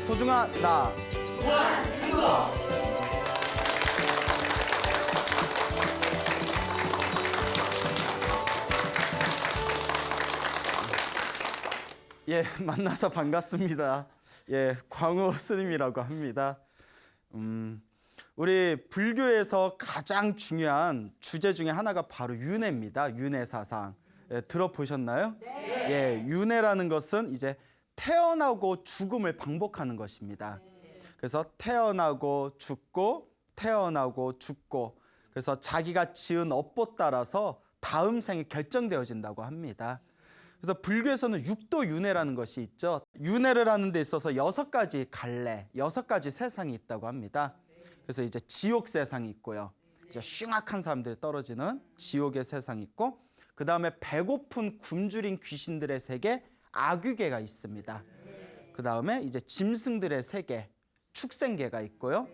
소중한 나. 무한 행복. 예, 만나서 반갑습니다. 예, 광우 스님이라고 합니다. 우리 불교에서 가장 중요한 주제 중에 하나가 바로 윤회입니다. 윤회 사상. 예, 들어보셨나요? 네. 예, 윤회라는 것은 이제 태어나고 죽음을 반복하는 것입니다. 그래서 태어나고 죽고 태어나고 죽고, 그래서 자기가 지은 업보 따라서 다음 생이 결정되어진다고 합니다. 그래서 불교에서는 육도 윤회라는 것이 있죠. 윤회를 하는 데 있어서 6가지 갈래, 6가지 세상이 있다고 합니다. 그래서 이제 지옥 세상이 있고요. 이제 흉악한 사람들이 떨어지는 지옥의 세상이 있고, 그 다음에 배고픈 굶주린 귀신들의 세계, 아귀계가 있습니다. 그 다음에 이제 짐승들의 세계, 축생계가 있고요.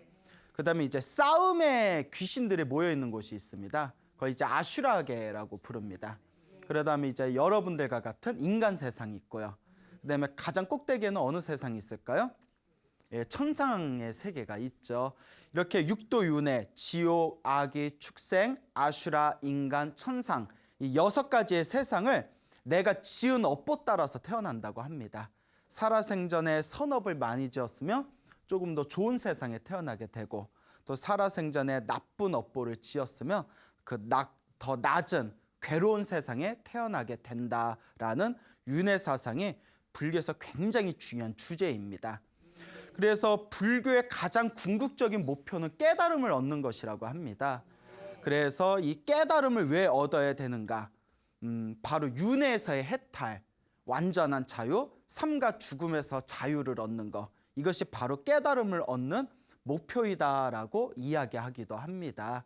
그 다음에 이제 싸움의 귀신들이 모여 있는 곳이 있습니다. 그걸 이제 아슈라계라고 부릅니다. 그러다음에 이제 여러분들과 같은 인간 세상이 있고요. 그다음에 가장 꼭대기에는 어느 세상이 있을까요? 예, 천상의 세계가 있죠. 이렇게 육도윤회, 지옥, 아기, 축생, 아슈라, 인간, 천상, 이 6가지의 세상을 내가 지은 업보 따라서 태어난다고 합니다. 살아생전에 선업을 많이 지었으면 조금 더 좋은 세상에 태어나게 되고, 또 살아생전에 나쁜 업보를 지었으면 더 낮은 괴로운 세상에 태어나게 된다라는 윤회 사상이 불교에서 굉장히 중요한 주제입니다. 그래서 불교의 가장 궁극적인 목표는 깨달음을 얻는 것이라고 합니다. 그래서 이 깨달음을 왜 얻어야 되는가? 바로 윤회에서의 해탈, 완전한 자유, 삶과 죽음에서 자유를 얻는 것, 이것이 바로 깨달음을 얻는 목표이다라고 이야기하기도 합니다.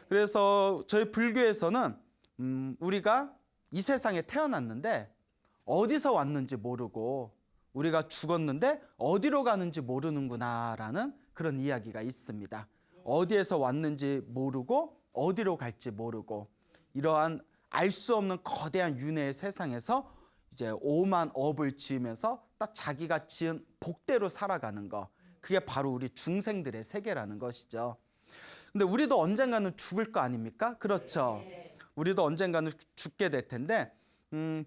그래서 저희 불교에서는 우리가 이 세상에 태어났는데 어디서 왔는지 모르고, 우리가 죽었는데 어디로 가는지 모르는구나라는 그런 이야기가 있습니다. 어디에서 왔는지 모르고 어디로 갈지 모르고, 이러한 알 수 없는 거대한 윤회의 세상에서 이제 오만 업을 지으면서 딱 자기가 지은 복대로 살아가는 거, 그게 바로 우리 중생들의 세계라는 것이죠. 근데 우리도 언젠가는 죽을 거 아닙니까? 그렇죠. 우리도 언젠가는 죽게 될 텐데,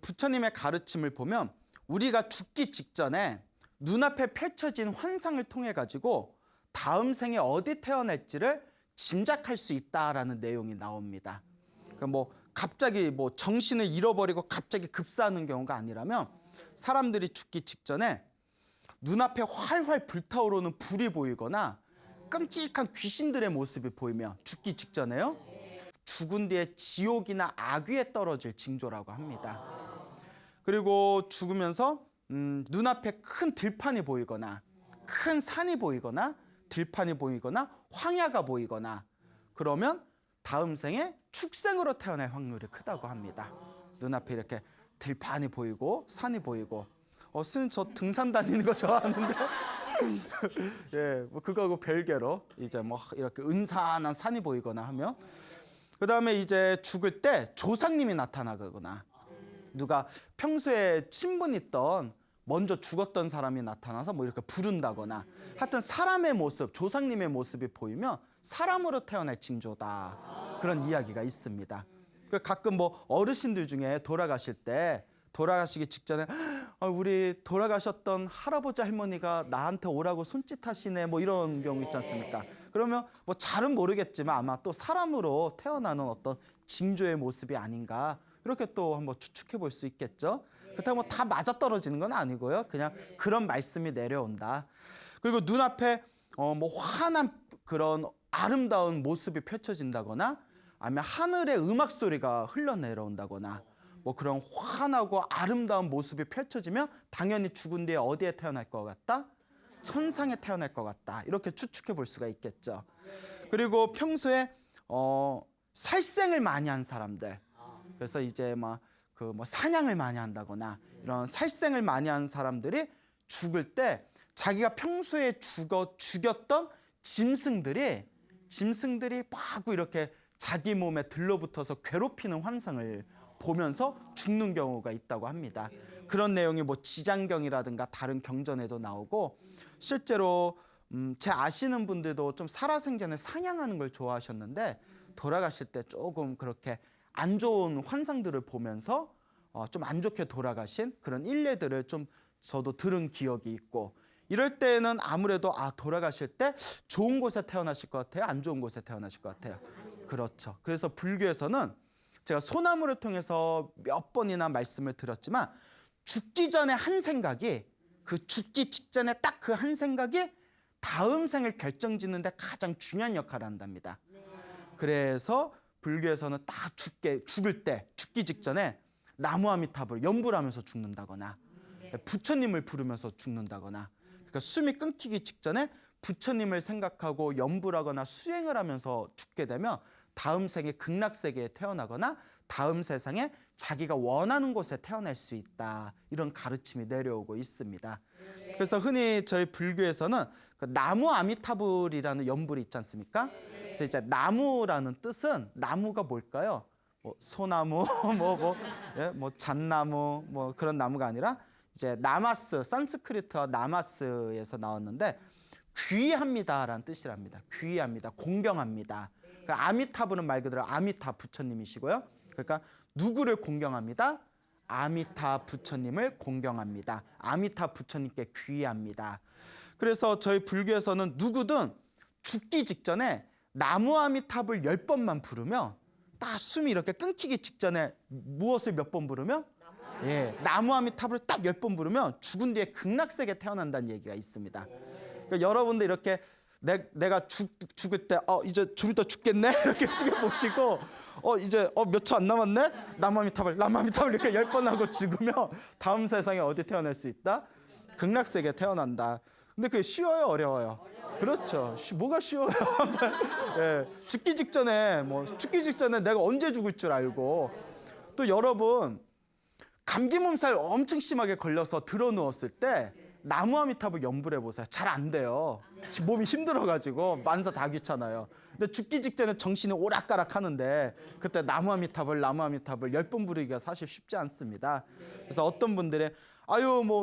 부처님의 가르침을 보면 우리가 죽기 직전에 눈앞에 펼쳐진 환상을 통해 가지고 다음 생에 어디 태어날지를 짐작할 수 있다라는 내용이 나옵니다. 그러니까 갑자기 정신을 잃어버리고 갑자기 급사하는 경우가 아니라면, 사람들이 죽기 직전에 눈앞에 활활 불타오르는 불이 보이거나 끔찍한 귀신들의 모습이 보이면 죽기 직전에요, 죽은 뒤에 지옥이나 악귀에 떨어질 징조라고 합니다. 그리고 죽으면서 눈앞에 큰 들판이 보이거나 큰 산이 보이거나 들판이 보이거나 황야가 보이거나, 그러면 다음 생에 축생으로 태어날 확률이 크다고 합니다. 눈앞에 이렇게 들판이 보이고 산이 보이고. 스님 저 등산 다니는 거 좋아하는데 예, 그거하고 별개로 이제 이렇게 은산한 산이 보이거나 하면, 그 다음에 이제 죽을 때 조상님이 나타나거나, 누가 평소에 친분 있던 먼저 죽었던 사람이 나타나서 이렇게 부른다거나, 하여튼 사람의 모습, 조상님의 모습이 보이면 사람으로 태어날 징조다, 그런 이야기가 있습니다. 가끔 어르신들 중에 돌아가시기 직전에 우리 돌아가셨던 할아버지 할머니가 나한테 오라고 손짓하시네, 이런 경우 있지 않습니까? 그러면 잘은 모르겠지만 아마 또 사람으로 태어나는 어떤 징조의 모습이 아닌가, 이렇게 또 한번 추측해 볼 수 있겠죠. 그렇다고 다 맞아떨어지는 건 아니고요. 그냥 그런 말씀이 내려온다. 그리고 눈앞에 환한 그런 아름다운 모습이 펼쳐진다거나, 아니면 하늘의 음악 소리가 흘러내려온다거나, 그런 환하고 아름다운 모습이 펼쳐지면 당연히 죽은 뒤에 어디에 태어날 것 같다? 천상에 태어날 것 같다. 이렇게 추측해 볼 수가 있겠죠. 그리고 평소에 살생을 많이 한 사람들, 그래서 이제 사냥을 많이 한다거나 이런 살생을 많이 한 사람들이 죽을 때 자기가 평소에 죽였던 짐승들이 마구 이렇게 자기 몸에 들러붙어서 괴롭히는 환상을 보면서 죽는 경우가 있다고 합니다. 그런 내용이 뭐 지장경이라든가 다른 경전에도 나오고 실제로 제 아시는 분들도 좀 살아생전에 상향하는 걸 좋아하셨는데 돌아가실 때 조금 그렇게 안 좋은 환상들을 보면서 좀 안 좋게 돌아가신 그런 일례들을 좀 저도 들은 기억이 있고 이럴 때는 아무래도 돌아가실 때 좋은 곳에 태어나실 것 같아요? 안 좋은 곳에 태어나실 것 같아요? 그렇죠. 그래서 불교에서는 제가 소나무를 통해서 몇 번이나 말씀을 드렸지만 죽기 전에 한 생각이 그 죽기 직전에 딱 그 한 생각이 다음 생을 결정짓는 데 가장 중요한 역할을 한답니다. 그래서 불교에서는 딱 죽을 때 죽기 직전에 나무아미타불 연불 하면서 죽는다거나 부처님을 부르면서 죽는다거나 그러니까 숨이 끊기기 직전에 부처님을 생각하고 연불하거나 수행을 하면서 죽게 되면 다음 생에 극락세계에 태어나거나 다음 세상에 자기가 원하는 곳에 태어날 수 있다. 이런 가르침이 내려오고 있습니다. 그래서 흔히 저희 불교에서는 그 나무 아미타불이라는 연불이 있지 않습니까? 그래서 이제 나무라는 뜻은 나무가 뭘까요? 뭐 소나무, 뭐 잣나무, 뭐 그런 나무가 아니라 이제 나마스, 산스크리트와 나마스에서 나왔는데 귀합니다라는 뜻이랍니다. 귀합니다. 공경합니다. 그러니까 아미타불은 말 그대로 아미타 부처님이시고요. 그러니까 누구를 공경합니다? 아미타 부처님을 공경합니다. 아미타 부처님께 귀합니다. 그래서 저희 불교에서는 누구든 죽기 직전에 나무 아미타불 10번만 부르면 딱 숨이 이렇게 끊기기 직전에 무엇을 몇 번 부르면? 나무 아미타불을 딱 10번 부르면 죽은 뒤에 극락세계에 태어난다는 얘기가 있습니다. 그러니까 여러분들 이렇게 내가 죽을 때 이제 좀 이따 죽겠네 이렇게 시계 보시고 이제 몇 초 안 남았네 나무 아미타불 이렇게 10번 하고 죽으면 다음 세상에 어디 태어날 수 있다? 극락세계에 태어난다. 근데 그게 쉬워요, 어려워요? 그렇죠. 뭐가 쉬워요? 죽기 직전에 내가 언제 죽을 줄 알고 또 여러분 감기 몸살 엄청 심하게 걸려서 들어 누웠을 때 나무 아미타불 연불해 보세요. 잘 안 돼요. 몸이 힘들어가지고 만사 다 귀찮아요. 근데 죽기 직전에 정신이 오락가락 하는데 그때 나무 아미타불 10번 부르기가 사실 쉽지 않습니다. 그래서 어떤 분들이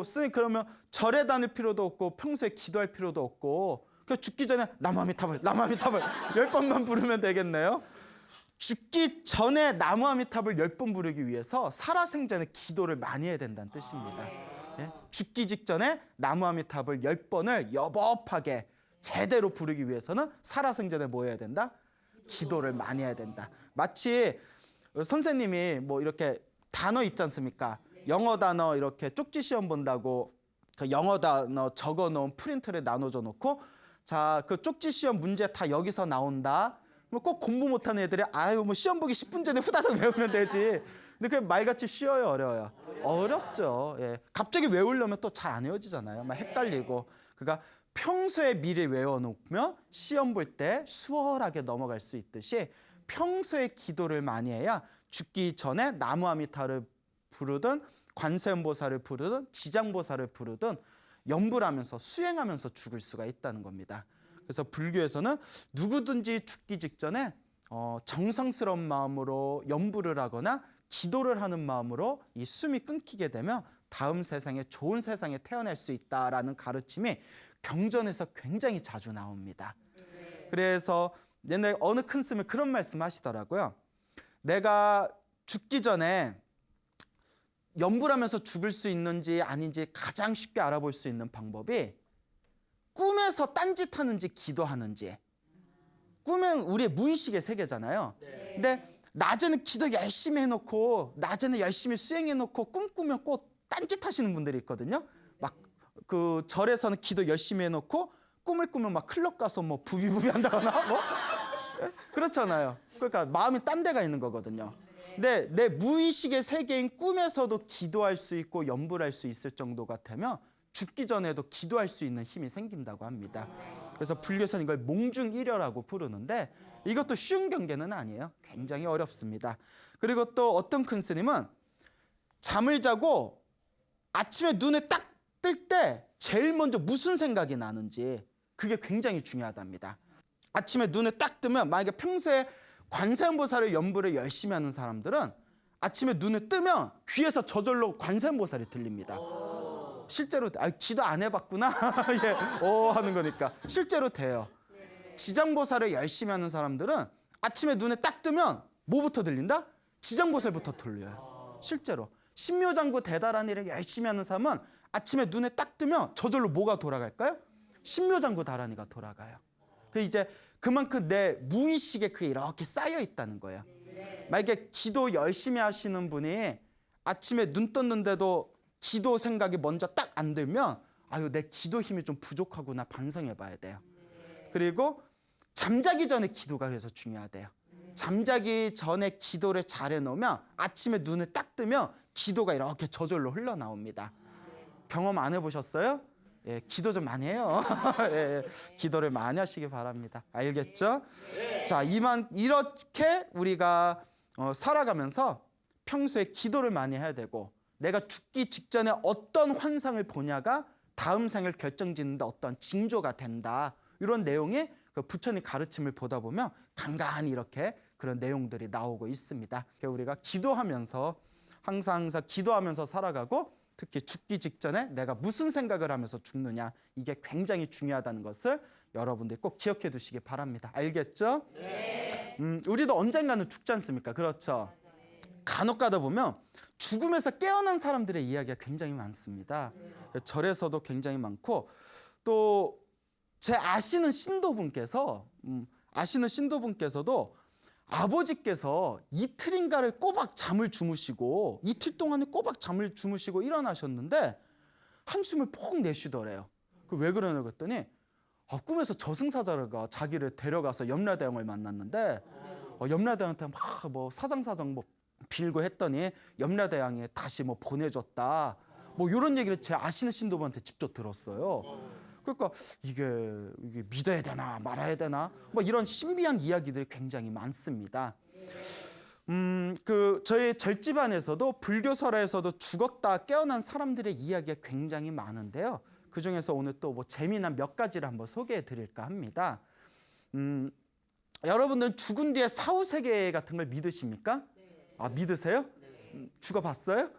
스님 그러면 절에 다닐 필요도 없고 평소에 기도할 필요도 없고 그냥 죽기 전에 나무 아미타불 10번만 부르면 되겠네요. 죽기 전에 나무 아미타불 10번 부르기 위해서 살아생전에 기도를 많이 해야 된다는 뜻입니다. 죽기 직전에 나무 아미타불 10번을 여법하게 제대로 부르기 위해서는 살아생전에 뭐 해야 된다? 기도를 많이 해야 된다. 마치 선생님이 이렇게 단어 있지 않습니까? 영어 단어 이렇게 쪽지 시험 본다고 그 영어 단어 적어 놓은 프린트를 나눠줘 놓고 자, 그 쪽지 시험 문제 다 여기서 나온다. 꼭 공부 못하는 애들이 시험 보기 10분 전에 후다닥 외우면 되지. 근데 그게 말같이 쉬워요, 어려워요? 어렵죠. 갑자기 외우려면 또 잘 안 외워지잖아요. 막 헷갈리고. 그러니까 평소에 미리 외워놓으면 시험 볼 때 수월하게 넘어갈 수 있듯이 평소에 기도를 많이 해야 죽기 전에 나무 아미타를 부르든 관세음보살을 부르든 지장보살을 부르든 연불하면서 수행하면서 죽을 수가 있다는 겁니다. 그래서 불교에서는 누구든지 죽기 직전에 정성스러운 마음으로 연불을 하거나 기도를 하는 마음으로 이 숨이 끊기게 되면 다음 세상에 좋은 세상에 태어날 수 있다라는 가르침이 경전에서 굉장히 자주 나옵니다. 그래서 옛날 어느 큰 스님이 그런 말씀 하시더라고요. 내가 죽기 전에 연불하면서 죽을 수 있는지 아닌지 가장 쉽게 알아볼 수 있는 방법이 꿈에서 딴짓하는지 기도하는지. 꿈은 우리의 무의식의 세계잖아요. 근데 낮에는 기도 열심히 해놓고 낮에는 열심히 수행해놓고 꿈 꾸면 꼭 딴짓하시는 분들이 있거든요. 막 그 절에서는 기도 열심히 해놓고 꿈을 꾸면 막 클럽 가서 부비부비 한다거나 그렇잖아요. 그러니까 마음이 딴 데가 있는 거거든요. 근데 내 무의식의 세계인 꿈에서도 기도할 수 있고 연불할 수 있을 정도가 되면 죽기 전에도 기도할 수 있는 힘이 생긴다고 합니다. 그래서 불교에서는 이걸 몽중일여라고 부르는데 이것도 쉬운 경계는 아니에요. 굉장히 어렵습니다. 그리고 또 어떤 큰 스님은 잠을 자고 아침에 눈을 딱 뜰 때 제일 먼저 무슨 생각이 나는지 그게 굉장히 중요하답니다. 아침에 눈을 딱 뜨면 만약에 평소에 관세음보살을 연불을 열심히 하는 사람들은 아침에 눈을 뜨면 귀에서 저절로 관세음보살이 들립니다. 실제로 기도 안 해봤구나 예, 하는 거니까 실제로 돼요. 지장보살을 열심히 하는 사람들은 아침에 눈에 딱 뜨면 뭐부터 들린다? 지장보살부터 들려요. 실제로 신묘장구 대다란 일을 열심히 하는 사람은 아침에 눈에 딱 뜨면 저절로 뭐가 돌아갈까요? 신묘장구 다란이가 돌아가요. 그 이제 그만큼 내 무의식에 그게 이렇게 쌓여 있다는 거예요. 만약에 기도 열심히 하시는 분이 아침에 눈 떴는데도 기도 생각이 먼저 딱 안 들면 아유 내 기도 힘이 좀 부족하구나 반성해 봐야 돼요. 그리고 잠자기 전에 기도가 그래서 중요하대요. 잠자기 전에 기도를 잘 해놓으면 아침에 눈을 딱 뜨면 기도가 이렇게 저절로 흘러나옵니다. 경험 안 해보셨어요? 예, 기도 좀 많이 해요. 예, 기도를 많이 하시기 바랍니다. 알겠죠? 자, 이렇게 우리가 살아가면서 평소에 기도를 많이 해야 되고 내가 죽기 직전에 어떤 환상을 보냐가 다음 생을 결정짓는데 어떤 징조가 된다. 이런 내용이 그 부처님 가르침을 보다 보면 간간히 이렇게 그런 내용들이 나오고 있습니다. 그러니까 우리가 기도하면서 항상 기도하면서 살아가고 특히 죽기 직전에 내가 무슨 생각을 하면서 죽느냐 이게 굉장히 중요하다는 것을 여러분들이 꼭 기억해 두시기 바랍니다. 알겠죠? 네. 우리도 언젠가는 죽지 않습니까? 그렇죠? 간혹 가다 보면 죽음에서 깨어난 사람들의 이야기가 굉장히 많습니다. 절에서도 굉장히 많고 또 제 아시는 신도분께서도 아버지께서 이틀인가를 꼬박 잠을 주무시고 이틀 동안에 꼬박 잠을 주무시고 일어나셨는데 한숨을 푹 내쉬더래요. 왜 그러냐 그랬더니 꿈에서 저승사자가 자기를 데려가서 염라대왕을 만났는데 염라대왕한테 막 뭐 사정사정 뭐 빌고 했더니 염라대왕이 다시 뭐 보내줬다. 뭐 이런 얘기를 제 아시는 신도분한테 직접 들었어요. 그러니까 이게 믿어야 되나 말아야 되나 뭐 이런 신비한 이야기들이 굉장히 많습니다. 저희 절집안에서도 불교설화에서도 죽었다 깨어난 사람들의 이야기가 굉장히 많은데요. 그 중에서 오늘 또 뭐 재미난 몇 가지를 한번 소개해 드릴까 합니다. 여러분들은 죽은 뒤에 사후세계 같은 걸 믿으십니까? 아, 믿으세요? 죽어봤어요?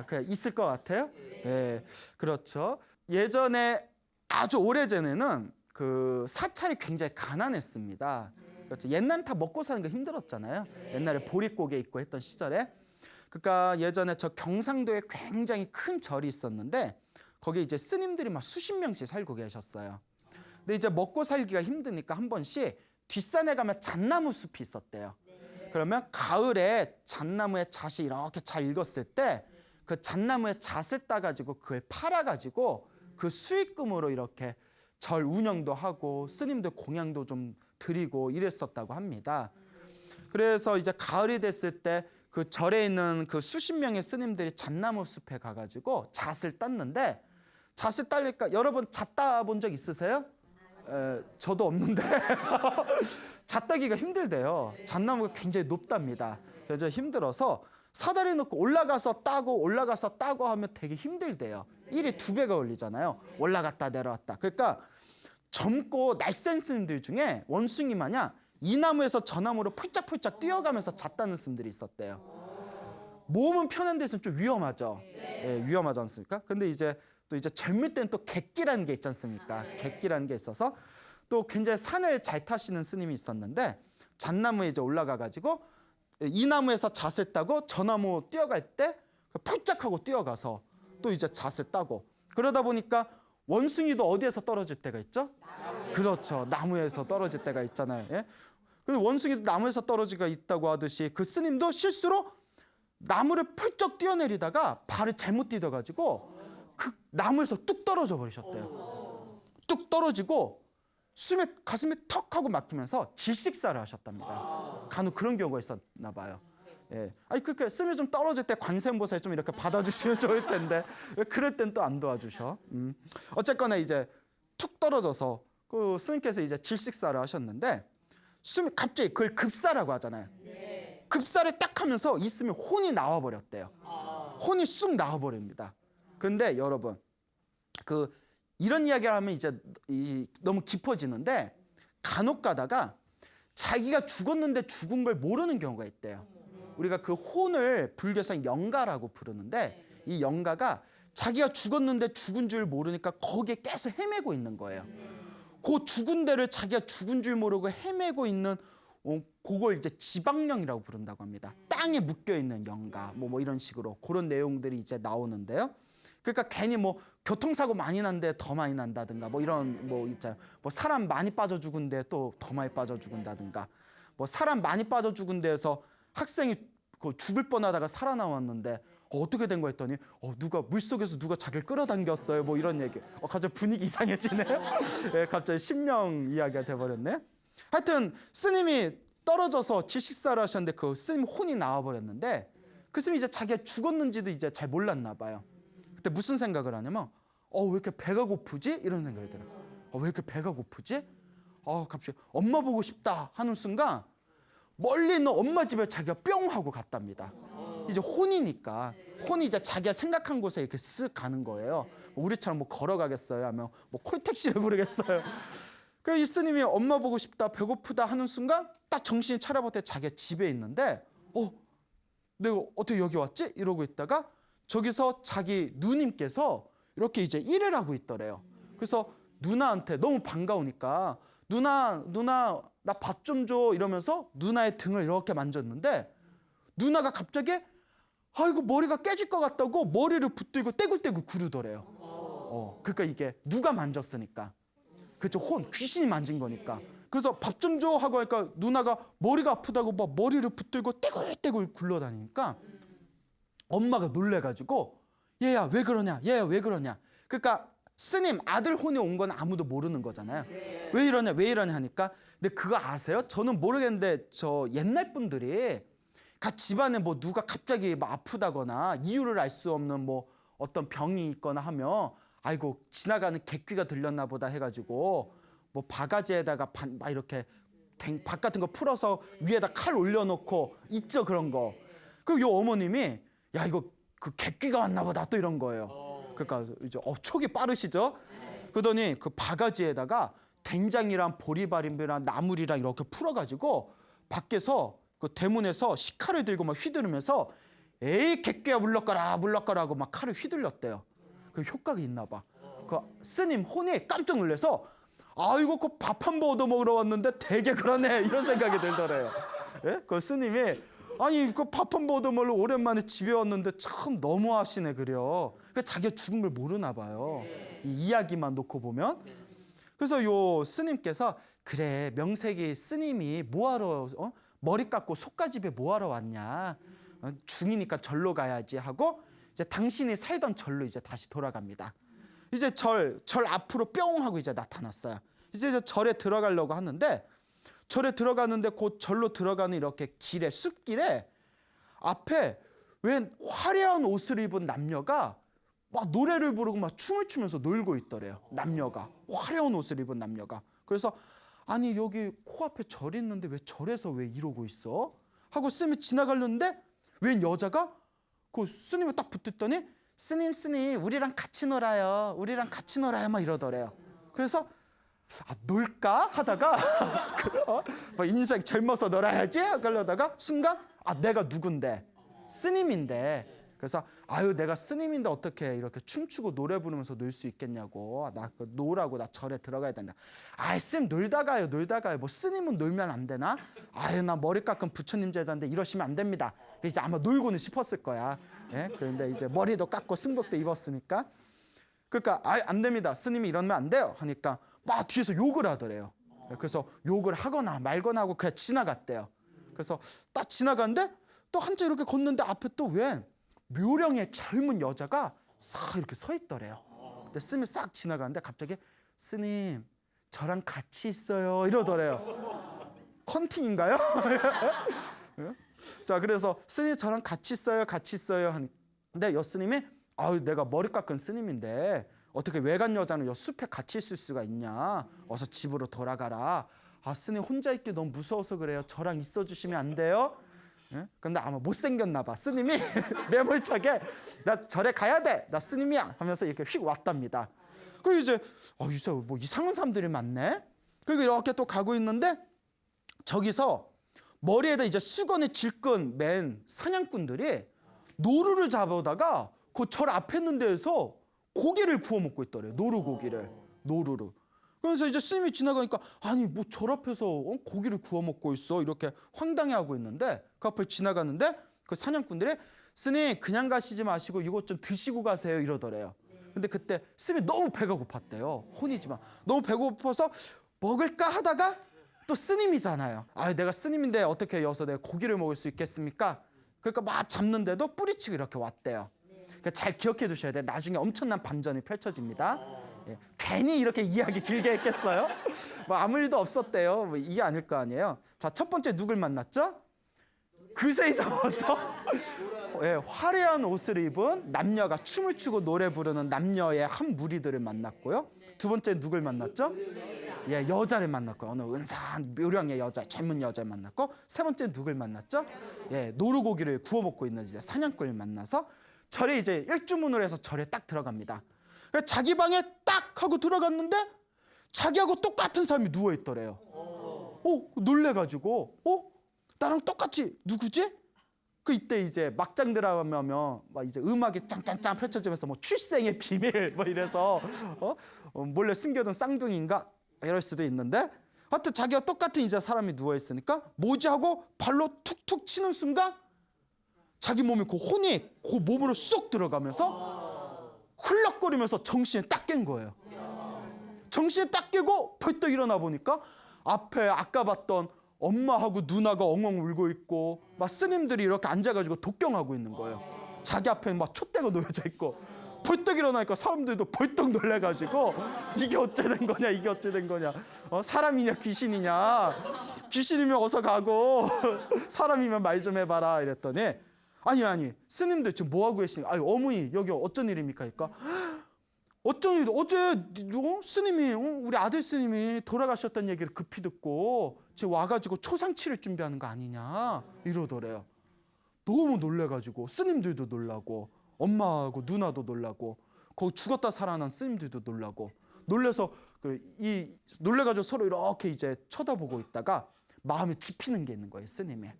그냥 있을 것 같아요? 네, 그렇죠. 예전에 아주 오래전에는 그 사찰이 굉장히 가난했습니다. 그렇죠. 옛날엔 다 먹고 사는 게 힘들었잖아요. 옛날에 보릿고개 있고 했던 시절에. 그러니까 예전에 저 경상도에 굉장히 큰 절이 있었는데 거기에 이제 스님들이 막 수십 명씩 살고 계셨어요. 근데 이제 먹고 살기가 힘드니까 한 번씩 뒷산에 가면 잣나무 숲이 있었대요. 그러면 가을에 잣나무에 잣이 이렇게 잘 익었을 때 그 잣나무에 잣을 따가지고 그걸 팔아가지고 그 수익금으로 이렇게 절 운영도 하고 스님들 공양도 좀 드리고 이랬었다고 합니다. 그래서 이제 가을이 됐을 때 그 절에 있는 그 수십 명의 스님들이 잣나무 숲에 가가지고 잣을 땄는데 잣을 따니까 여러분 잣 따본 적 있으세요? 저도 없는데 잣 따기가 힘들대요. 잣나무가 굉장히 높답니다. 그래서 힘들어서 사다리 놓고 올라가서 따고 하면 되게 힘들대요. 일이 2배가 걸리잖아요. 올라갔다 내려왔다. 그러니까 젊고 날쌘 스님들 중에 원숭이 마냥 이 나무에서 저 나무로 폴짝폴짝 뛰어가면서 잣 따는 스님들이 있었대요. 몸은 편한 데서는 좀 위험하죠. 예, 위험하지 않습니까? 근데 이제 젊을 때는 또 객기라는 게 있지 않습니까? 객기라는 게 있어서 또 굉장히 산을 잘 타시는 스님이 있었는데 잣나무에 이제 올라가가지고 이 나무에서 잣을 따고 저 나무 뛰어갈 때 폴짝하고 뛰어가서 또 이제 잣을 따고 그러다 보니까 원숭이도 어디에서 떨어질 때가 있죠? 그렇죠. 나무에서 떨어질 때가 있잖아요. 예? 근데 원숭이도 나무에서 떨어지가 있다고 하듯이 그 스님도 실수로 나무를 펄쩍 뛰어내리다가 발을 잘못 디뎌가지고 그 나무에서 뚝 떨어져 버리셨대요. 뚝 떨어지고 가슴에 턱 하고 막히면서 질식사를 하셨답니다. 간혹 그런 경우가 있었나 봐요. 예. 아니 그렇게 스님이 좀 떨어질 때 관세음보살이 좀 이렇게 받아주시면 좋을 텐데 왜 그럴 땐 또 안 도와주셔? 어쨌거나 이제 툭 떨어져서 그 스님께서 이제 질식사를 하셨는데 스님이 갑자기 그걸 급사라고 하잖아요. 급사를 딱 하면서 있으면 혼이 나와버렸대요. 혼이 쑥 나와버립니다. 그런데 여러분 이런 이야기를 하면 이제 너무 깊어지는데 간혹 가다가 자기가 죽었는데 죽은 걸 모르는 경우가 있대요. 우리가 그 혼을 불교에서 영가라고 부르는데 이 영가가 자기가 죽었는데 죽은 줄 모르니까 거기에 계속 헤매고 있는 거예요. 그 죽은 데를 자기가 죽은 줄 모르고 헤매고 있는 그걸 이제 지방령이라고 부른다고 합니다. 땅에 묶여 있는 영가 뭐 이런 식으로 그런 내용들이 이제 나오는데요. 그러니까 괜히 뭐 교통사고 많이 난데 더 많이 난다든가 뭐 이런 뭐 있잖아요. 뭐 사람 많이 빠져 죽은데 또 더 많이 빠져 죽는다든가 뭐 사람 많이 빠져 죽은 데에서 학생이 그 죽을 뻔하다가 살아나왔는데 어떻게 된 거 했더니 누가 물속에서 누가 자기를 끌어당겼어요 뭐 이런 얘기. 갑자기 분위기 이상해지네요. 예, 갑자기 심령 이야기가 돼버렸네. 하여튼 스님이 떨어져서 질식사를 하셨는데 그 스님 혼이 나와버렸는데 그 스님이 이제 자기가 죽었는지도 이제 잘 몰랐나 봐요. 그때 무슨 생각을 하냐면 왜 이렇게 배가 고프지? 이런 생각이 들어요. 왜 이렇게 배가 고프지? 갑자기 엄마 보고 싶다 하는 순간 멀리 있는 엄마 집에 자기가 뿅 하고 갔답니다. 이제 혼이니까 혼이 이제 자기가 생각한 곳에 이렇게 쓱 가는 거예요. 우리처럼 뭐 걸어가겠어요? 하면 뭐 콜택시를 부르겠어요? 그 이 스님이 엄마 보고 싶다 배고프다 하는 순간 딱 정신이 차려봤더니 자기가 집에 있는데 내가 어떻게 여기 왔지? 이러고 있다가 저기서 자기 누님께서 이렇게 이제 일을 하고 있더래요. 그래서 누나한테 너무 반가우니까 누나 나 밥 좀 줘 이러면서 누나의 등을 이렇게 만졌는데 누나가 갑자기 아이고 머리가 깨질 것 같다고 머리를 붙들고 떼굴떼굴 구르더래요. 그러니까 이게 누가 만졌으니까 그렇죠. 귀신이 만진 거니까. 그래서 밥 좀 줘 하고 하니까 누나가 머리가 아프다고 막 머리를 붙들고 떼굴떼굴 굴러다니니까 엄마가 놀래가지고 얘야 왜 그러냐 얘야 왜 그러냐. 그러니까 스님 아들 혼이 온 건 아무도 모르는 거잖아요. 왜 이러냐 하니까 근데 그거 아세요? 저는 모르겠는데 저 옛날 분들이 집안에 뭐 누가 갑자기 막 아프다거나 이유를 알 수 없는 뭐 어떤 병이 있거나 하면 아이고 지나가는 개귀가 들렸나 보다 해가지고 뭐 바가지에다가 막 이렇게 박 같은 거 풀어서 위에다 칼 올려놓고 있죠 그런 거. 그리고 요 어머님이 야 이거 그 개귀가 왔나 보다 또 이런 거예요. 그러니까 이제 촉이 빠르시죠. 그러더니 그 바가지에다가 된장이랑 보리밥이랑 나물이랑 이렇게 풀어가지고 밖에서 그 대문에서 식칼을 들고 막 휘두르면서 에이 개귀야 물러가라 하고 막 칼을 휘둘렀대요. 그 효과가 있나 봐. 그 스님 혼이 깜짝 놀라서 아이고 그 밥 한 번 얻어 먹으러 왔는데 되게 그러네 이런 생각이 들더래요. 예? 그 스님이 아니 그 밥 한 번 얻어 먹으러 오랜만에 집에 왔는데 참 너무하시네 그래요. 그 자기가 죽은 걸 모르나 봐요. 이 이야기만 놓고 보면. 그래서 요 스님께서 그래 명색이 스님이 뭐하러 머리 깎고 속가집에 뭐하러 왔냐. 중이니까 절로 가야지 하고 이제 당신이 살던 절로 이제 다시 돌아갑니다. 이제 절 앞으로 뿅 하고 이제 나타났어요. 이제 절에 들어가려고 하는데 절에 들어가는데 곧 절로 들어가는 이렇게 길에 숲길에 앞에 웬 화려한 옷을 입은 남녀가 막 노래를 부르고 막 춤을 추면서 놀고 있더래요. 남녀가 화려한 옷을 입은 남녀가. 그래서 아니 여기 코앞에 절이 있는데 왜 절에서 왜 이러고 있어? 하고 스님이 지나가려는데 웬 여자가 그 스님을 딱 붙었더니 스님 우리랑 같이 놀아요 막 이러더래요. 그래서 놀까 하다가 인생 젊어서 놀아야지 그러다가 순간 내가 누군데 스님인데 그래서 아유 내가 스님인데 어떻게 이렇게 춤추고 노래 부르면서 놀 수 있겠냐고 나 노라고 나 절에 들어가야 된다. 스님 놀다가요 뭐 스님은 놀면 안 되나? 아유 나 머리 깎은 부처님 제자인데 이러시면 안 됩니다. 이제 아마 놀고는 싶었을 거야. 예? 그런데 이제 머리도 깎고 승복도 입었으니까 그러니까 안 됩니다. 스님이 이러면 안 돼요 하니까 막 뒤에서 욕을 하더래요. 그래서 욕을 하거나 말거나 하고 그냥 지나갔대요. 그래서 딱 지나갔는데 또 한참 이렇게 걷는데 앞에 또 웬 묘령의 젊은 여자가 싹 이렇게 서 있더래요. 근데 스님이 싹 지나가는데 갑자기 스님 저랑 같이 있어요 이러더래요. 헌팅인가요? 자 그래서 스님 저랑 같이 있어요 근데 여 스님이 내가 머리 깎은 스님인데 어떻게 외간 여자는 여 숲에 같이 있을 수가 있냐. 어서 집으로 돌아가라. 스님 혼자 있기 너무 무서워서 그래요. 저랑 있어 주시면 안 돼요? 예? 근데 아마 못생겼나 봐. 스님이 매몰차게 나 절에 가야 돼. 나 스님이야 하면서 이렇게 휙 왔답니다. 그리고 이제 이제 뭐 이상한 사람들이 많네. 그리고 이렇게 또 가고 있는데 저기서 머리에다 이제 수건에 질끈 맨 사냥꾼들이 노루를 잡아다가 그 절 앞에 있는 데에서 고기를 구워 먹고 있더래요. 노루고기를. 노루를. 그래서 이제 스님이 지나가니까 아니 뭐 절 앞에서 고기를 구워 먹고 있어 이렇게 황당해하고 있는데 그 앞에 지나가는데 그 사냥꾼들이 스님 그냥 가시지 마시고 이것 좀 드시고 가세요 이러더래요. 근데 그때 스님이 너무 배가 고팠대요. 혼이지만 너무 배고파서 먹을까 하다가 또 스님이잖아요. 아 내가 스님인데 어떻게 여기서 내가 고기를 먹을 수 있겠습니까? 그러니까 막 잡는데도 뿌리치고 이렇게 왔대요. 그러니까 잘 기억해 두셔야 돼요. 나중에 엄청난 반전이 펼쳐집니다. 예, 괜히 이렇게 이야기 길게 했겠어요? 뭐 아무 일도 없었대요. 뭐 이게 아닐 거 아니에요. 자, 첫 번째 누굴 만났죠? 그새 잊어서 예, 화려한 옷을 입은 남녀가 춤을 추고 노래 부르는 남녀의 한 무리들을 만났고요. 두 번째 누굴 만났죠? 예, 여자를 만났고 어느 은사한 묘령의 여자, 젊은 여자를 만났고 세 번째 누굴 만났죠? 예, 노루고기를 구워 먹고 있는 이제 사냥꾼을 만나서 절에 이제 일주문으로 해서 절에 딱 들어갑니다. 자기 방에 딱 하고 들어갔는데 자기하고 똑같은 사람이 누워 있더래요. 놀래가지고 나랑 똑같이 누구지? 그 이때 이제 막장 들어가면 막 이제 음악이 짱짱짱 펼쳐지면서 뭐 출생의 비밀 뭐 이래서 몰래 숨겨둔 쌍둥이인가 이럴 수도 있는데 하여튼 자기가 똑같은 이제 사람이 누워 있으니까 뭐지 하고 발로 툭툭 치는 순간 자기 몸이 그 혼이 그 몸으로 쏙 들어가면서 흘럭거리면서 정신이 딱 깬 거예요. 정신이 딱 깨고 벌떡 일어나 보니까 앞에 아까 봤던 엄마하고 누나가 엉엉 울고 있고 막 스님들이 이렇게 앉아가지고 독경하고 있는 거예요. 자기 앞에 막 촛대가 놓여져 있고 벌떡 일어나니까 사람들도 벌떡 놀래가지고 이게 어째 된 거냐 이게 어째 된 거냐 사람이냐 귀신이냐 귀신이면 어서 가고 사람이면 말 좀 해봐라 이랬더니 아니 스님들 지금 뭐하고 계시니까 아니 어머니 여기 어쩐 일입니까? 그러니까 어쩐 일 어제 스님이 우리 아들 스님이 돌아가셨다는 얘기를 급히 듣고 지금 와가지고 초상치를 준비하는 거 아니냐 이러더래요. 너무 놀래가지고 스님들도 놀라고 엄마하고 누나도 놀라고 거기 죽었다 살아난 스님들도 놀라고 놀래서 놀래가지고 서로 이렇게 이제 쳐다보고 있다가 마음에 짚히는 게 있는 거예요. 스님이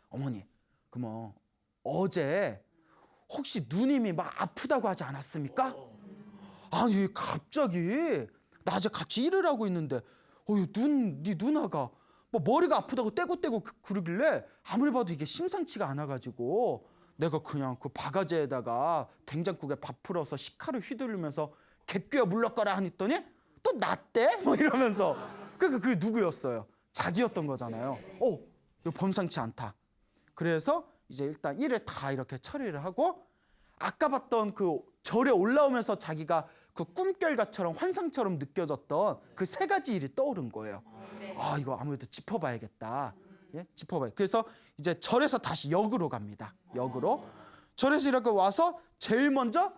어머니 그럼 어제 혹시 누님이 막 아프다고 하지 않았습니까? 아니 갑자기 낮에 같이 일을 하고 있는데 네 누나가 뭐 머리가 아프다고 떼고떼고 그러길래 아무리 봐도 이게 심상치가 않아가지고 내가 그냥 그 바가지에다가 된장국에 밥 풀어서 식칼을 휘두르면서 개귀야 물러가라 하니더니 또 낫대? 뭐 이러면서 그게 누구였어요? 자기였던 거잖아요. 이거 범상치 않다. 그래서 이제 일단 일을 다 이렇게 처리를 하고 아까 봤던 그 절에 올라오면서 자기가 그 꿈결과처럼 환상처럼 느껴졌던 그 세 가지 일이 떠오른 거예요. 이거 아무래도 짚어봐야겠다. 예? 짚어봐요. 그래서 이제 절에서 다시 역으로 갑니다. 역으로. 절에서 이렇게 와서 제일 먼저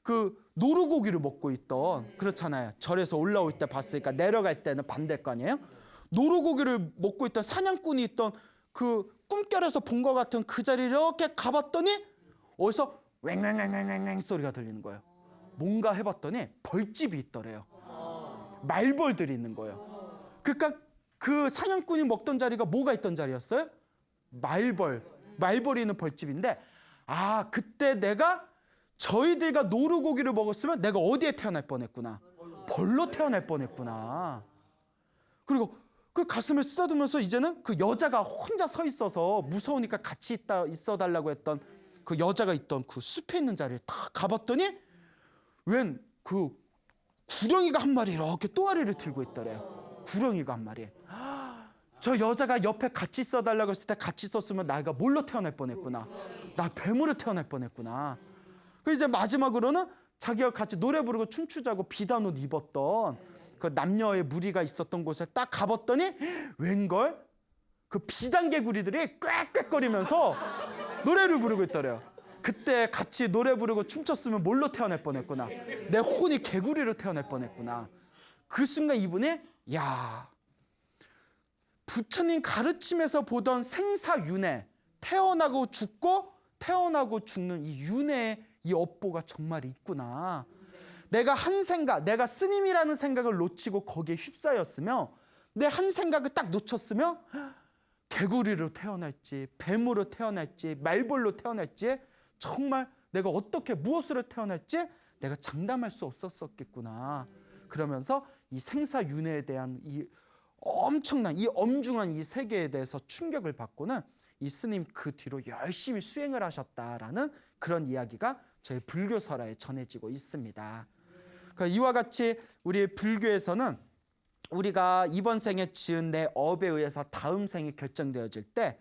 그 노루고기를 먹고 있던 그렇잖아요. 절에서 올라올 때 봤으니까 내려갈 때는 반대일 거 아니에요? 노루고기를 먹고 있던 사냥꾼이 있던 그 꿈결에서 본 것 같은 그 자리를 이렇게 가봤더니 어디서 왱왱왱왱왱 소리가 들리는 거예요. 뭔가 해봤더니 벌집이 있더래요. 말벌들이 있는 거예요. 그러니까 그 사냥꾼이 먹던 자리가 뭐가 있던 자리였어요? 말벌이 있는 벌집인데 그때 내가 저희들과 노루고기를 먹었으면 내가 어디에 태어날 뻔했구나. 벌로 태어날 뻔했구나. 그리고 그 가슴을 쓰다듬으면서 이제는 그 여자가 혼자 서 있어서 무서우니까 같이 있어달라고 했던 그 여자가 있던 그 숲에 있는 자리를 딱 가봤더니 웬 그 구렁이가 한 마리 이렇게 또아리를 들고 있더래요. 구렁이가 한 마리. 저 여자가 옆에 같이 있어달라고 했을 때 같이 있었으면 내가 뭘로 태어날 뻔했구나. 나 뱀으로 태어날 뻔했구나. 그 이제 마지막으로는 자기가 같이 노래 부르고 춤추자고 비단 옷 입었던 그 남녀의 무리가 있었던 곳에 딱 가봤더니 웬걸 그 비단개구리들이 꽥꽥거리면서 노래를 부르고 있더래요. 그때 같이 노래 부르고 춤췄으면 뭘로 태어날 뻔했구나. 내 혼이 개구리로 태어날 뻔했구나. 그 순간 이분이 부처님 가르침에서 보던 생사윤회, 태어나고 죽고 태어나고 죽는 이 윤회의 이 업보가 정말 있구나. 내가 내가 스님이라는 생각을 놓치고 거기에 휩싸였으며 내 한 생각을 딱 놓쳤으며 개구리로 태어날지 뱀으로 태어날지 말벌로 태어날지 정말 내가 어떻게 무엇으로 태어날지 내가 장담할 수 없었겠구나. 그러면서 이 생사윤회에 대한 이 엄청난 이 엄중한 이 세계에 대해서 충격을 받고는 이 스님 그 뒤로 열심히 수행을 하셨다라는 그런 이야기가 저희 불교설화에 전해지고 있습니다. 그러니까 이와 같이 우리 불교에서는 우리가 이번 생에 지은 내 업에 의해서 다음 생이 결정되어질 때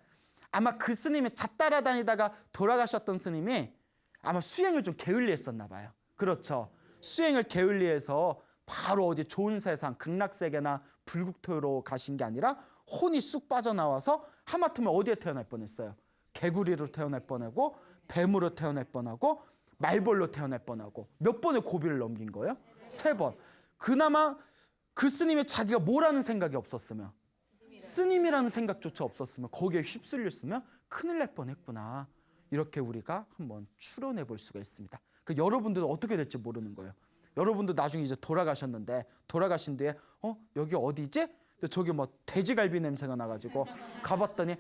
아마 그 스님이 잣 따라다니다가 돌아가셨던 스님이 아마 수행을 좀 게을리했었나 봐요. 그렇죠. 수행을 게을리해서 바로 어디 좋은 세상 극락세계나 불국토로 가신 게 아니라 혼이 쑥 빠져나와서 하마터면 어디에 태어날 뻔했어요. 개구리로 태어날 뻔하고 뱀으로 태어날 뻔하고 말벌로 태어날 뻔하고 몇 번의 고비를 넘긴 거예요? 3번. 그나마 그 스님이 자기가 뭐라는 생각이 없었으면 스님이라는 생각조차 없었으면 거기에 휩쓸렸으면 큰일 날 뻔했구나. 이렇게 우리가 한번 추론해 볼 수가 있습니다. 여러분들은 어떻게 될지 모르는 거예요. 여러분도 나중에 이제 돌아가셨는데 돌아가신 뒤에 여기 어디지? 근데 저기 뭐 돼지갈비 냄새가 나가지고 가봤더니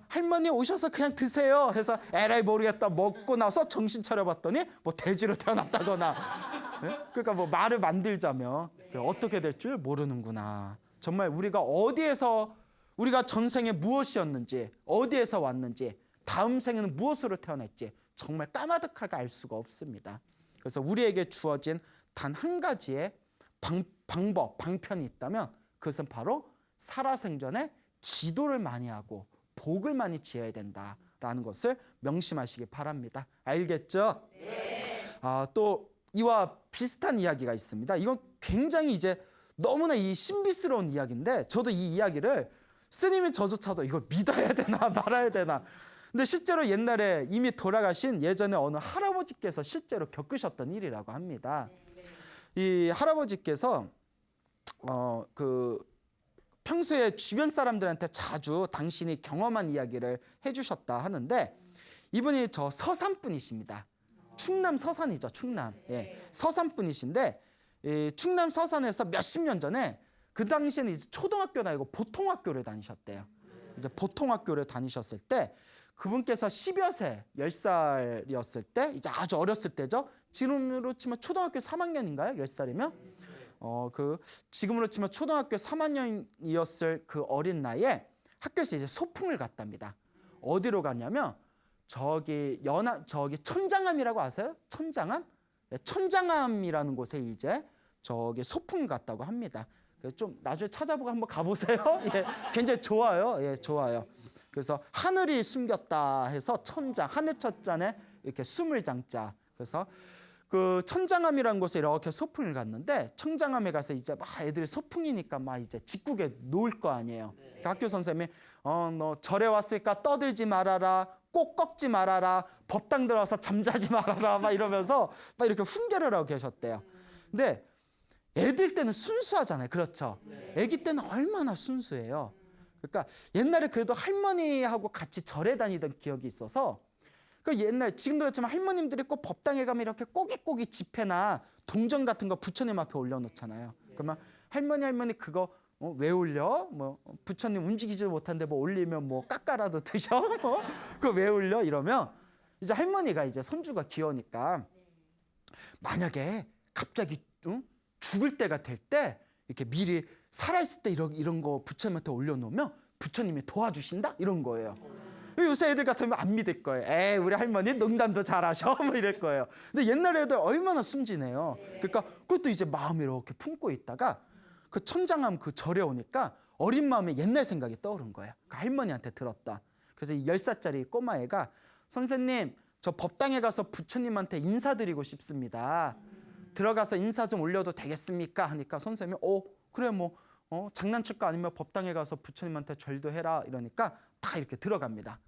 할머니 오셔서 그냥 드세요 해서 에라이 모르겠다 먹고 나서 정신 차려봤더니 뭐 돼지로 태어났다거나 네? 그러니까 뭐 말을 만들자면 어떻게 될 줄 모르는구나. 정말 우리가 어디에서 우리가 전생에 무엇이었는지 어디에서 왔는지 다음 생에는 무엇으로 태어날지 정말 까마득하게 알 수가 없습니다. 그래서 우리에게 주어진 단 한 가지의 방법, 방편이 있다면 그것은 바로 살아생전에 기도를 많이 하고 복을 많이 지어야 된다라는 것을 명심하시기 바랍니다. 알겠죠? 네. 또 이와 비슷한 이야기가 있습니다. 이건 굉장히 이제 너무나 이 신비스러운 이야기인데 저도 이 이야기를 스님이 저조차도 이걸 믿어야 되나 말아야 되나. 근데 실제로 옛날에 이미 돌아가신 예전에 어느 할아버지께서 실제로 겪으셨던 일이라고 합니다. 이 할아버지께서 평소에 주변 사람들한테 자주 당신이 경험한 이야기를 해주셨다 하는데 이분이 저 서산 분이십니다. 충남 서산이죠. 충남. 예. 서산 분이신데 충남 서산에서 몇십 년 전에 그 당시에는 이제 초등학교는 아니고 보통학교를 다니셨대요. 이제 보통학교를 다니셨을 때 그분께서 10여 세, 10살이었을 때 이제 아주 어렸을 때죠. 지금으로 치면 초등학교 3학년인가요? 10살이면? 지금으로 치면 초등학교 3학년이었을 그 어린 나이에 학교에서 이제 소풍을 갔답니다. 어디로 갔냐면 저기 천장암이라고 아세요? 천장암? 네, 천장암이라는 곳에 이제 저기 소풍을 갔다고 합니다. 좀 나중에 찾아보고 한번 가보세요. 예, 굉장히 좋아요. 예, 좋아요. 그래서 하늘이 숨겼다 해서 천장, 하늘 첫자에 이렇게 숨을 장자. 그래서 그 천장암이라는 곳에 이렇게 소풍을 갔는데 천장암에 가서 이제 막 애들이 소풍이니까 막 이제 직국에 놓을 거 아니에요. 그러니까 학교 선생님이 너 절에 왔으니까 떠들지 말아라, 꼭 꺾지 말아라, 법당 들어와서 잠자지 말아라 막 이러면서 막 이렇게 훈계를 하고 계셨대요. 근데 애들 때는 순수하잖아요. 그렇죠? 애기 때는 얼마나 순수해요. 그러니까 옛날에 그래도 할머니하고 같이 절에 다니던 기억이 있어서 그 옛날 지금도 그렇지만 할머님들이 꼭 법당에 가면 이렇게 꼬깃꼬깃 지폐나 동전 같은 거 부처님 앞에 올려놓잖아요. 그러면 할머니 그거 왜 올려? 뭐 부처님 움직이지 못한데 뭐 올리면 뭐 깎아라도 드셔? 그거 왜 올려? 이러면 이제 할머니가 이제 손주가 귀여우니까 만약에 갑자기 죽을 때가 될 때 이렇게 미리 살아있을 때 이런 거 부처님한테 올려놓으면 부처님이 도와주신다? 이런 거예요. 요새 애들 같으면 안 믿을 거예요. 에이, 우리 할머니 농담도 잘하셔. 뭐 이럴 거예요. 근데 옛날 애들 얼마나 순진해요. 그러니까 그것도 이제 마음에 이렇게 품고 있다가 그 천장암 그 절에 오니까 어린 마음에 옛날 생각이 떠오른 거예요. 그 할머니한테 들었다. 그래서 이 10살짜리 꼬마애가 선생님, 저 법당에 가서 부처님한테 인사드리고 싶습니다. 들어가서 인사 좀 올려도 되겠습니까? 하니까 선생님이 그래 뭐 장난칠 거 아니면 법당에 가서 부처님한테 절도 해라 이러니까 다 이렇게 들어갑니다.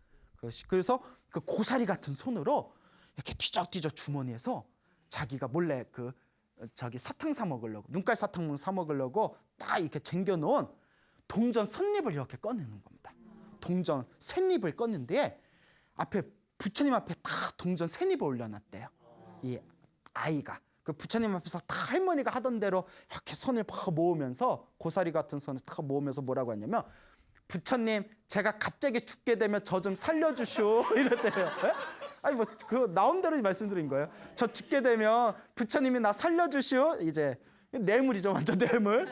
그래서 그 고사리 같은 손으로 이렇게 뒤적뒤적 주머니에서 자기가 몰래 저기 사탕 사 먹으려고 눈깔 사탕 사 먹으려고 딱 이렇게 쟁겨놓은 동전 선잎을 이렇게 꺼내는 겁니다. 동전 셋잎을 꺼낸 뒤에 앞에 부처님 앞에 딱 동전 셋잎을 올려놨대요. 이 아이가. 그 부처님 앞에서 다 할머니가 하던 대로 이렇게 손을 팍 모으면서 고사리 같은 손을 탁 모으면서 뭐라고 하냐면 부처님 제가 갑자기 죽게 되면 저 좀 살려주시오 이랬대요. 예? 아니 뭐 그 나온 대로 말씀드린 거예요. 저 죽게 되면 부처님이 나 살려주시오. 이제 뇌물이죠, 완전 뇌물.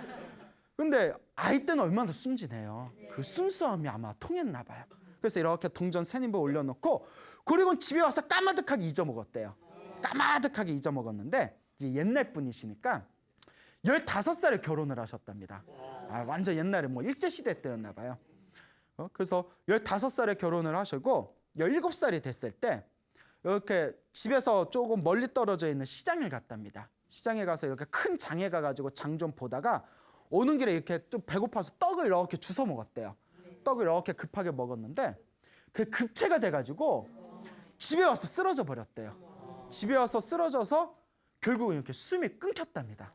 근데 아이 때는 얼마나 순진해요. 그 순수함이 아마 통했나 봐요. 그래서 이렇게 동전 세님을 올려놓고 그리고 집에 와서 까마득하게 잊어먹었대요. 까마득하게 잊어먹었는데 옛날 분이시니까 15살에 결혼을 하셨답니다. 완전 옛날에 뭐 일제시대 때였나 봐요. 그래서 15살에 결혼을 하시고 17살이 됐을 때 이렇게 집에서 조금 멀리 떨어져 있는 시장을 갔답니다. 시장에 가서 이렇게 큰 장에 가가지고 장 좀 보다가 오는 길에 이렇게 좀 배고파서 떡을 이렇게 주워 먹었대요. 떡을 이렇게 급하게 먹었는데 그 급체가 돼가지고 집에 와서 쓰러져 버렸대요. 집에 와서 쓰러져서 결국은 이렇게 숨이 끊겼답니다.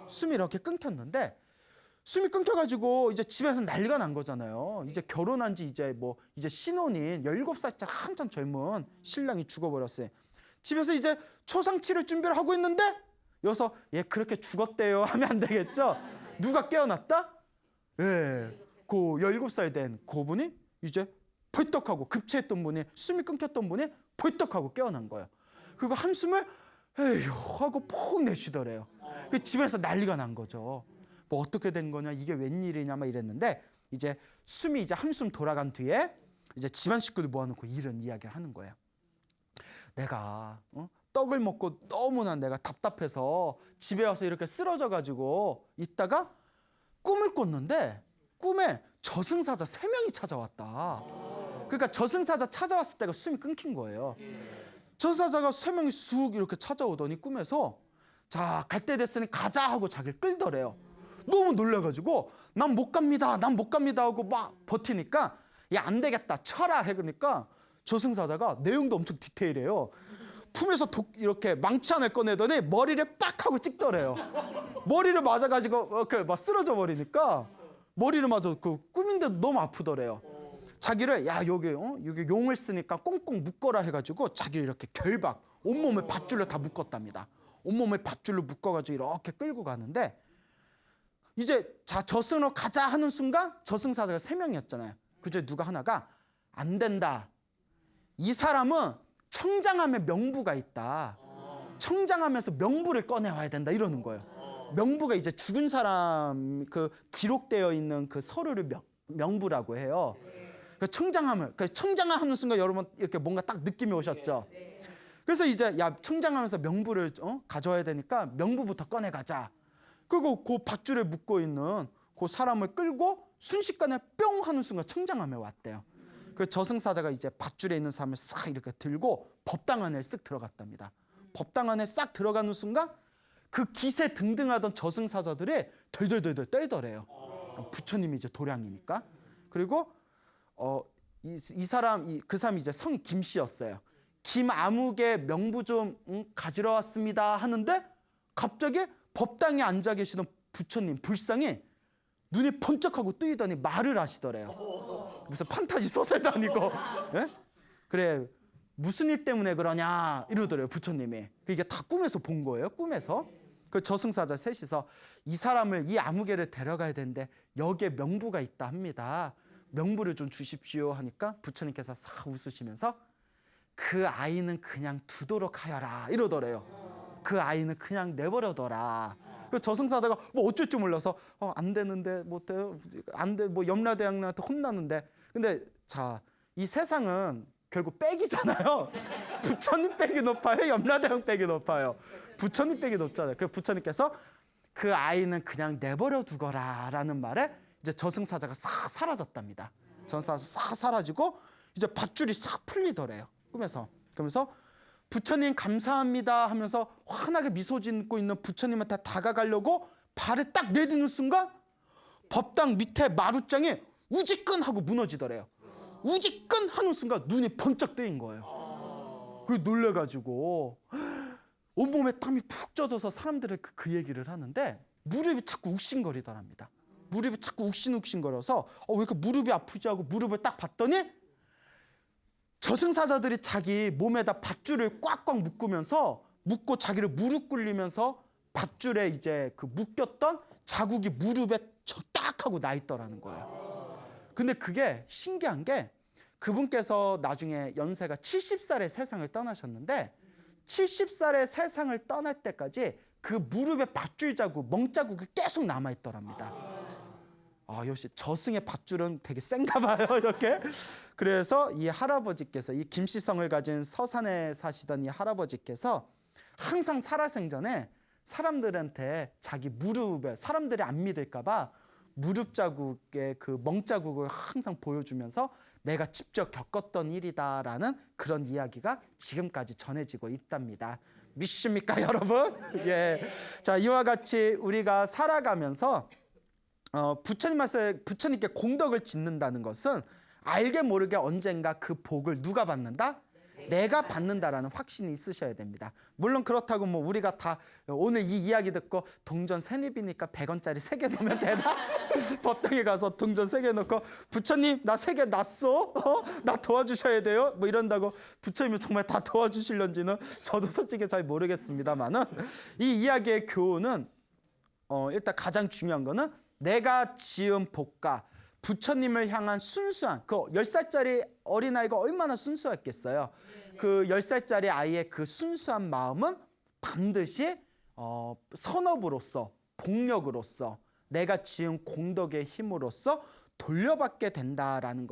숨이 이렇게 끊겼는데 숨이 끊겨가지고 이제 집에서 난리가 난 거잖아요. 이제 결혼한 지 이제 신혼인 17살짜리 한참 젊은 신랑이 죽어버렸어요. 집에서 이제 초상치를 준비를 하고 있는데 여기서 얘 그렇게 죽었대요 하면 안 되겠죠. 누가 깨어났다? 예, 그 17살 된 그분이 이제 벌떡하고 급체했던 분이 숨이 끊겼던 분이 벌떡하고 깨어난 거예요. 그리고 한숨을 에휴 하고 푹 내쉬더래요. 그 집에서 난리가 난 거죠. 뭐 어떻게 된 거냐, 이게 웬일이냐 막 이랬는데 이제 숨이 이제 한숨 돌아간 뒤에 이제 집안 식구들 모아놓고 이런 이야기를 하는 거예요. 내가 떡을 먹고 너무나 내가 답답해서 집에 와서 이렇게 쓰러져 가지고 있다가 꿈을 꿨는데 꿈에 저승사자 3명이 찾아왔다. 그러니까 저승사자 찾아왔을 때가 숨이 끊긴 거예요. 저승사자가 3명이 쑥 이렇게 찾아오더니 꿈에서 자, 갈 때 됐으니 가자 하고 자기를 끌더래요. 너무 놀라가지고 난 못 갑니다, 난 못 갑니다 하고 막 버티니까 야, 안 되겠다, 쳐라 해그니까 저승사자가 내용도 엄청 디테일해요. 품에서 이렇게 망치 하나를 꺼내더니 머리를 빡 하고 찍더래요. 머리를 맞아가지고 이렇게 막 쓰러져 버리니까 머리를 맞아 그 꿈인데도 너무 아프더래요. 자기를 야 여기 용을 쓰니까 꽁꽁 묶어라 해가지고 자기를 이렇게 결박 온몸을 밧줄로 다 묶었답니다. 온몸을 밧줄로 묶어가지고 이렇게 끌고 가는데 이제 자 저승으로 가자 하는 순간 저승사자가 3명이었잖아요. 그중에 누가 하나가 안 된다. 이 사람은 청장함에 명부가 있다. 청장하면서 명부를 꺼내와야 된다 이러는 거예요. 명부가 이제 죽은 사람 그 기록되어 있는 그 서류를 명부라고 해요. 그 청장하는 순간 여러분 이렇게 뭔가 딱 느낌이 오셨죠. 그래서 이제 야 청장하면서 명부를 가져와야 되니까 명부부터 꺼내가자. 그리고 그 밧줄에 묶고 있는 그 사람을 끌고 순식간에 뿅 하는 순간 청장함에 왔대요. 그 저승사자가 이제 밧줄에 있는 사람을 싹 이렇게 들고 법당 안에 쓱 들어갔답니다. 법당 안에 싹 들어가는 순간 그 기세 등등하던 저승사자들이 덜덜덜덜 떨더래요. 부처님이 이제 도량이니까. 그리고 그 사람이 이제 성이 김씨였어요. 김아무개 명부 좀 가지러 왔습니다 하는데 갑자기 법당에 앉아 계시던 부처님 불상이 눈이 번쩍하고 뜨이더니 말을 하시더래요. 무슨 판타지 소설도 아니고. 예? 그래 무슨 일 때문에 그러냐 이러더래요 부처님이. 이게 다 꿈에서 본 거예요. 꿈에서. 그 저승사자 셋이서 이 사람을 이 아무개를 데려가야 되는데 여기에 명부가 있다 합니다. 명부를 좀 주십시오 하니까 부처님께서 싹 웃으시면서 그 아이는 그냥 두도록 하여라 이러더래요. 그 아이는 그냥 내버려둬라. 그 저승사자가 뭐 어쩔 줄 몰라서 안 되는데 못해요. 안 돼. 뭐 염라대왕한테 혼나는데. 근데 자, 이 세상은 결국 빽이잖아요. 부처님 빽이 높아요. 염라대왕 빽이 높아요. 부처님 빽이 높잖아요. 그 부처님께서 그 아이는 그냥 내버려 두거라라는 말에 이제 저승사자가 싹 사라졌답니다. 저승사자가 싹 사라지고 이제 밧줄이 싹 풀리더래요. 꿈에서. 그러면서 부처님 감사합니다 하면서 환하게 미소 짓고 있는 부처님한테 다가가려고 발을 딱 내딛는 순간 법당 밑에 마루장이 우지끈하고 무너지더래요. 우지끈 하는 순간 눈이 번쩍 뜨인 거예요. 그게 놀래가지고 온몸에 땀이 푹 젖어서 사람들이 그 얘기를 하는데 무릎이 자꾸 욱신거리더랍니다. 무릎이 자꾸 욱신거려서 왜 이렇게 무릎이 아프지 하고 무릎을 딱 봤더니 저승사자들이 자기 몸에다 밧줄을 꽉꽉 묶고 자기를 무릎 꿇리면서 밧줄에 이제 그 묶였던 자국이 무릎에 딱 하고 나 있더라는 거예요. 근데 그게 신기한 게 그분께서 나중에 연세가 70살에 세상을 떠나셨는데 70살에 세상을 떠날 때까지 그 무릎에 밧줄 자국, 멍자국이 계속 남아있더랍니다. 역시 저승의 밧줄은 되게 센가 봐요, 이렇게. 그래서 이 할아버지께서, 이 김씨성을 가진 서산에 사시던 이 할아버지께서 항상 살아생전에 사람들한테 자기 무릎에, 사람들이 안 믿을까 봐 무릎 자국의 그 멍자국을 항상 보여주면서 내가 직접 겪었던 일이다라는 그런 이야기가 지금까지 전해지고 있답니다. 믿습니까, 여러분? 예. 자, 이와 같이 우리가 살아가면서 부처님께 공덕을 짓는다는 것은 알게 모르게 언젠가 그 복을 누가 받는다? 내가 받는다라는 확신이 있으셔야 됩니다. 물론 그렇다고 뭐 우리가 다 오늘 이 이야기 듣고 동전 세입이니까 100원짜리 3개 넣으면 되나? 법당에 가서 동전 3개 넣고 부처님 나 3개 놨어? 나 도와주셔야 돼요? 뭐 이런다고 부처님이 정말 다 도와주실런지는 저도 솔직히 잘 모르겠습니다만은 이 이야기의 교훈은 일단 가장 중요한 거는 내가 지은 복과 부처님을 향한 순수한 그 10살짜리 어린아이가 얼마나 순수했겠어요. 그 10살짜리 아이의 그 순수한 마음은 반드시 선업으로서 복력으로서 내가 지은 공덕의 힘으로써 돌려받게 된다라는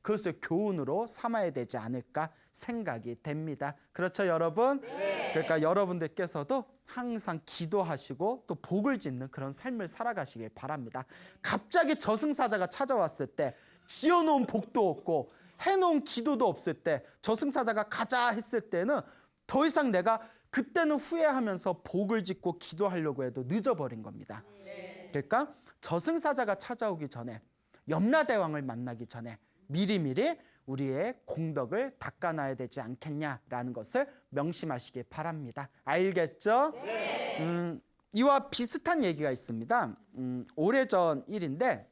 그것을 교훈으로 삼아야 되지 않을까 생각이 됩니다. 그렇죠, 여러분? 네. 그러니까 여러분들께서도 항상 기도하시고 또 복을 짓는 그런 삶을 살아가시길 바랍니다. 갑자기 저승사자가 찾아왔을 때 지어놓은 복도 없고 해놓은 기도도 없을 때 저승사자가 가자 했을 때는 더 이상 내가 그때는 후회하면서 복을 짓고 기도하려고 해도 늦어버린 겁니다. 그러니까 저승사자가 찾아오기 전에 염라대왕을 만나기 전에 미리미리 우리의 공덕을 닦아놔야 되지 않겠냐라는 것을 명심하시기 바랍니다. 알겠죠? 네. 이와 비슷한 얘기가 있습니다. 오래전 일인데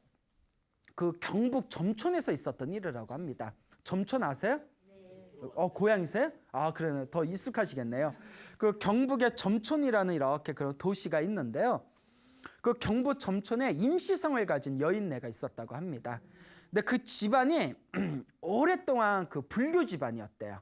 그 경북 점촌에서 있었던 일이라고 합니다. 점촌 아세요? 네. 고향이세요? 그러네. 더 익숙하시겠네요. 그 경북의 점촌이라는 이렇게 그런 도시가 있는데요. 그 경북 점촌에 임시성을 가진 여인네가 있었다고 합니다. 근데 그 집안이 오랫동안 그 불교 집안이었대요.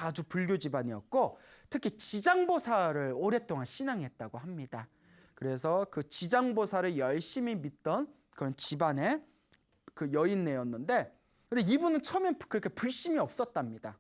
아주 불교 집안이었고 특히 지장보살을 오랫동안 신앙했다고 합니다. 그래서 그 지장보살을 열심히 믿던 그런 집안의 그 여인네였는데 근데 이분은 처음엔 그렇게 불심이 없었답니다.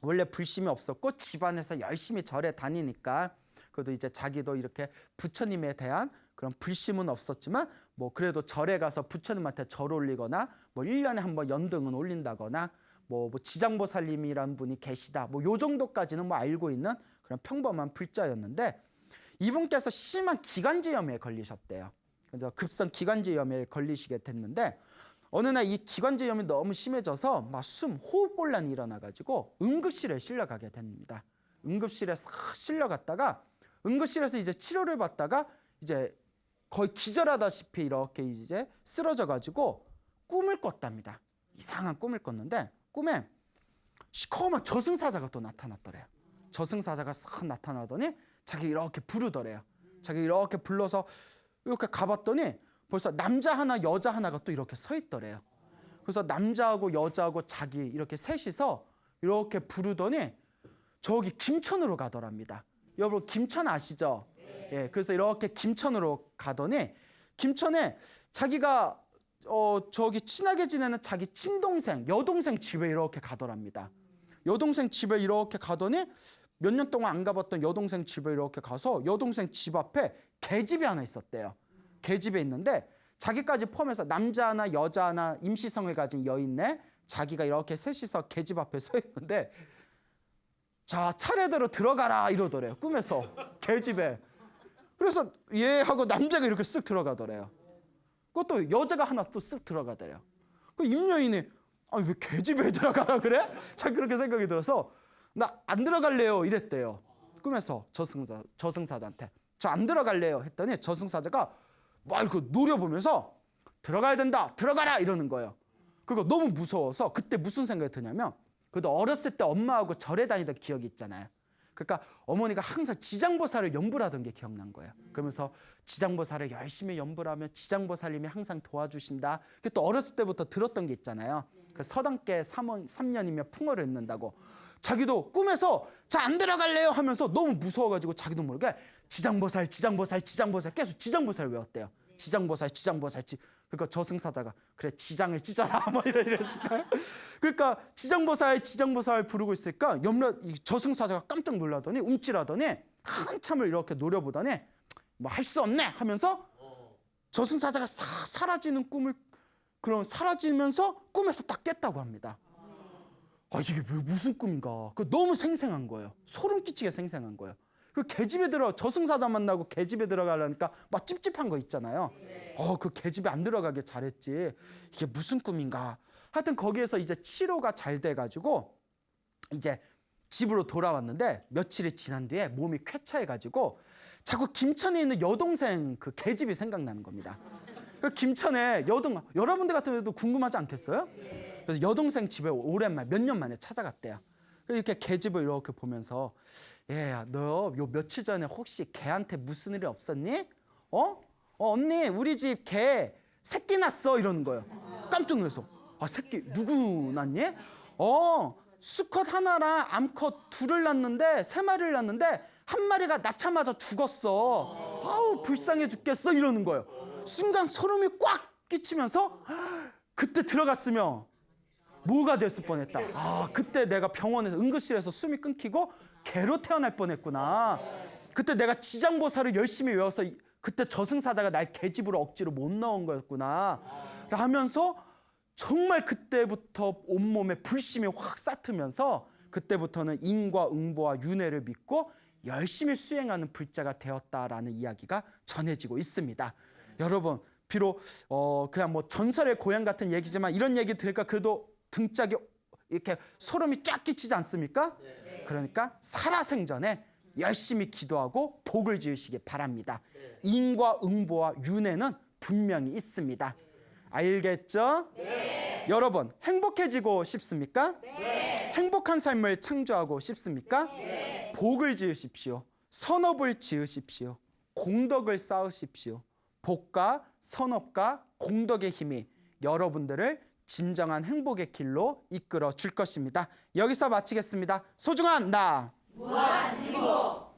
원래 불심이 없었고 집안에서 열심히 절에 다니니까 그래도 이제 자기도 이렇게 부처님에 대한 그런 불심은 없었지만 뭐 그래도 절에 가서 부처님한테 절 올리거나 뭐 1년에 한 번 연등은 올린다거나 뭐 지장보살님이란 분이 계시다 뭐 요 정도까지는 뭐 알고 있는 그런 평범한 불자였는데 이분께서 심한 기관지염에 걸리셨대요. 그래서 급성 기관지염에 걸리시게 됐는데 어느 날 이 기관지염이 너무 심해져서 막 호흡곤란이 일어나가지고 응급실에 실려가게 됩니다. 응급실에 싹 실려갔다가 응급실에서 이제 치료를 받다가 이제 거의 기절하다시피 이렇게 이제 쓰러져가지고 꿈을 꿨답니다. 이상한 꿈을 꿨는데 꿈에 시커먼 저승사자가 또 나타났더래요. 저승사자가 싹 나타나더니 자기 이렇게 부르더래요. 자기 이렇게 불러서 이렇게 가봤더니 벌써 남자 하나 여자 하나가 또 이렇게 서 있더래요. 그래서 남자하고 여자하고 자기 이렇게 셋이서 이렇게 부르더니 저기 김천으로 가더랍니다. 여러분 김천 아시죠? 예, 그래서 이렇게 김천으로 가더니 김천에 자기가 저기 친하게 지내는 자기 친동생, 여동생 집에 이렇게 가더랍니다. 여동생 집에 이렇게 가더니 몇 년 동안 안 가봤던 여동생 집에 이렇게 가서 여동생 집 앞에 계집이 하나 있었대요. 계집에 있는데 자기까지 포함해서 남자 하나 여자 하나 임시성을 가진 여인네 자기가 이렇게 셋이서 계집 앞에 서 있는데 자 차례대로 들어가라 이러더래요. 꿈에서 계집에. 그래서 얘 하고 남자가 이렇게 쓱 들어가더래요. 그것도 여자가 하나 또 쓱 들어가더래요. 그 임여인이 왜 계집에 들어가라 그래? 자 그렇게 생각이 들어서 나 안 들어갈래요 이랬대요. 꿈에서 저승사자한테 저 안 들어갈래요 했더니 저승사자가 막 이렇게 노려보면서 들어가야 된다 들어가라 이러는 거예요. 그거 너무 무서워서 그때 무슨 생각이 드냐면 그래도 어렸을 때 엄마하고 절에 다니던 기억이 있잖아요. 그러니까 어머니가 항상 지장보살을 연불 하던 게 기억난 거예요. 그러면서 지장보살을 열심히 연불하면 지장보살님이 항상 도와주신다. 그게 또 어렸을 때부터 들었던 게 있잖아요. 그 서당계 3년이면 풍어를 입는다고. 자기도 꿈에서 자 안 들어갈래요 하면서 너무 무서워가지고 자기도 모르게 지장보살 계속 지장보살 외웠대요. 지장보살. 그러니까 저승사자가 그래 지장을 찢어라 뭐 이랬을까요? 그러니까 지장보살 부르고 있으니까 이 저승사자가 깜짝 놀라더니 움찔하더니 한참을 이렇게 노려보더니 뭐 할 수 없네 하면서 저승사자가 싹 사라지는 사라지면서 꿈에서 딱 깼다고 합니다. 이게 무슨 꿈인가? 너무 생생한 거예요. 소름 끼치게 생생한 거예요. 그 계집에 저승사자 만나고 계집에 들어가려니까 막 찝찝한 거 있잖아요. 그 계집에 안 들어가게 잘했지. 이게 무슨 꿈인가? 하여튼 거기에서 이제 치료가 잘 돼가지고 이제 집으로 돌아왔는데 며칠이 지난 뒤에 몸이 쾌차해가지고 자꾸 김천에 있는 여동생 그 계집이 생각나는 겁니다. 그 김천에 여러분들 같은 경우도 궁금하지 않겠어요? 그래서 여동생 집에 오랜만에 몇 년 만에 찾아갔대요. 이렇게 계집을 이렇게 보면서 얘야 너 요 며칠 전에 혹시 걔한테 무슨 일이 없었니? 언니 우리 집 개 새끼 낳았어 이러는 거예요. 깜짝 놀라서 새끼 누구 낳니? 수컷 하나랑 암컷 둘을 낳았는데 3마리를 낳았는데 한 마리가 낳자마자 죽었어. 아우 불쌍해 죽겠어 이러는 거예요. 순간 소름이 꽉 끼치면서 그때 들어갔으면 뭐가 됐을 뻔했다. 그때 내가 병원에서 응급실에서 숨이 끊기고 개로 태어날 뻔했구나. 그때 내가 지장보살을 열심히 외워서 그때 저승사자가 날 개집으로 억지로 못 넣은 거였구나 하면서 정말 그때부터 온몸에 불심이 확 싹트면서 그때부터는 인과 응보와 윤회를 믿고 열심히 수행하는 불자가 되었다라는 이야기가 전해지고 있습니다. 여러분 비록 그냥 뭐 전설의 고향 같은 얘기지만 이런 얘기 들으니까 그래도 등짝이 이렇게 소름이 쫙 끼치지 않습니까? 그러니까 살아생전에 열심히 기도하고 복을 지으시기 바랍니다. 인과 응보와 윤회는 분명히 있습니다. 알겠죠? 네. 여러분 행복해지고 싶습니까? 네. 행복한 삶을 창조하고 싶습니까? 네. 복을 지으십시오. 선업을 지으십시오. 공덕을 쌓으십시오. 복과 선업과 공덕의 힘이 여러분들을 진정한 행복의 길로 이끌어 줄 것입니다. 여기서 마치겠습니다. 소중한 나 무한 행복